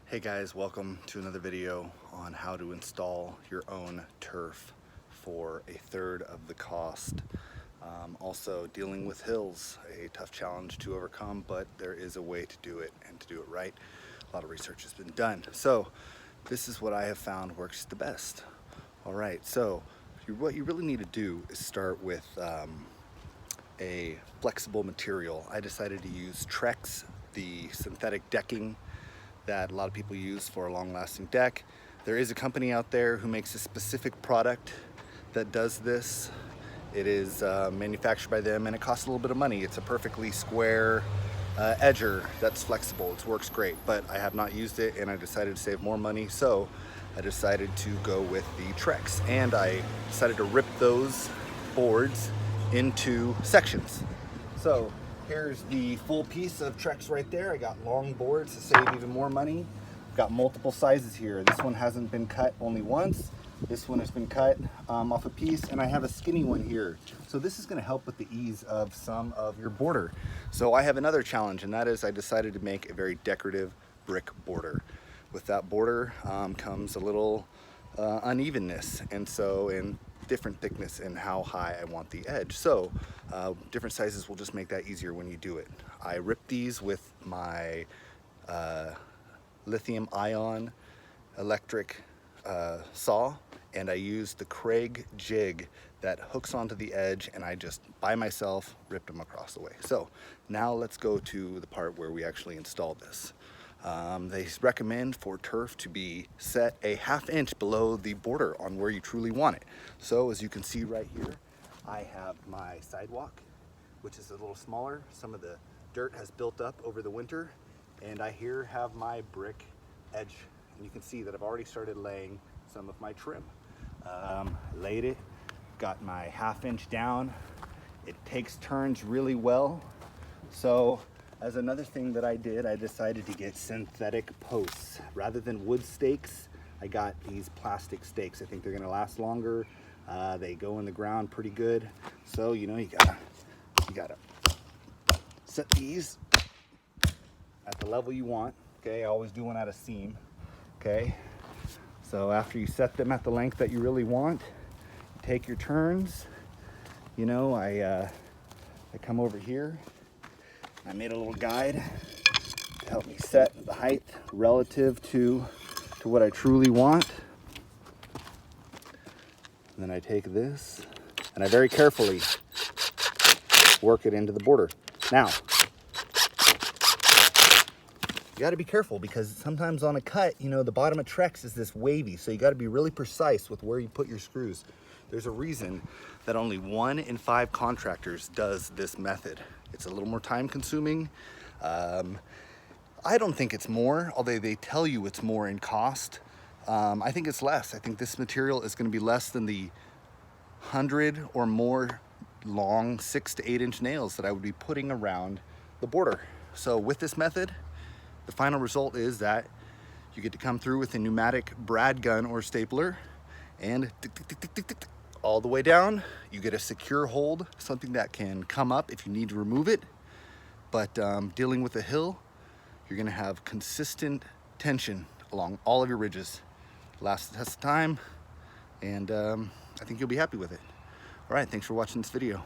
Hey guys, welcome to another video on how to install your own turf for a third of the cost. Also, dealing with hills, a tough challenge to overcome, but there is a way to do it and to do it right. A lot of research has been done. So this is what I have found works the best. All right, so what you really need to do is start with a flexible material. I decided to use Trex, the synthetic decking that a lot of people use for a long-lasting deck. There is a company out there who makes a specific product that does this. It is manufactured by them and it costs a little bit of money. It's a perfectly square edger that's flexible. It works great, but I have not used it and I decided to save more money, so I decided to go with the Trex, and I decided to rip those boards into sections. So here's the full piece of Trex right there. I got long boards to save even more money. I've got multiple sizes here. This one hasn't been cut only once. This one has been cut off a piece, and I have a skinny one here. So this is going to help with the ease of some of your border. So I have another challenge, and that is I decided to make a very decorative brick border. With that border comes a little unevenness, and so in different thickness and how high I want the edge. So different sizes will just make that easier when you do it. I ripped these with my lithium ion electric saw, and I used the Craig jig that hooks onto the edge, and I just by myself ripped them across the way. So now let's go to the part where we actually install this. They recommend for turf to be set a ½ inch below the border on where you truly want it. So as you can see right here, I have my sidewalk, which is a little smaller. Some of the dirt has built up over the winter, and I here have my brick edge. And you can see that I've already started laying some of my trim. Laid it, got my ½ inch down. It takes turns really well. So as another thing that I did, I decided to get synthetic posts. Rather than wood stakes, I got these plastic stakes. I think they're gonna last longer. They go in the ground pretty good. So, you know, you gotta set these at the level you want. Okay, I always do one at a seam. Okay, so after you set them at the length that you really want, you take your turns. You know, I come over here. I made a little guide to help me set the height relative to what I truly want. And then I take this and I very carefully work it into the border. Now, you got to be careful because sometimes on a cut, you know, the bottom of Trex is this wavy, so you got to be really precise with where you put your screws. There's a reason that only 1 in 5 contractors does this method. It's a little more time consuming. I don't think it's more, although they tell you it's more in cost. I think it's less. I think this material is going to be less than the 100 or more long 6 to 8 inch nails that I would be putting around the border. So with this method, the final result is that you get to come through with a pneumatic brad gun or stapler and tick, tick, tick, tick, tick, tick, all the way down. You get a secure hold, something that can come up if you need to remove it. But dealing with a hill, you're gonna have consistent tension along all of your ridges. Lasts the test of time, and I think you'll be happy with it. All right, thanks for watching this video.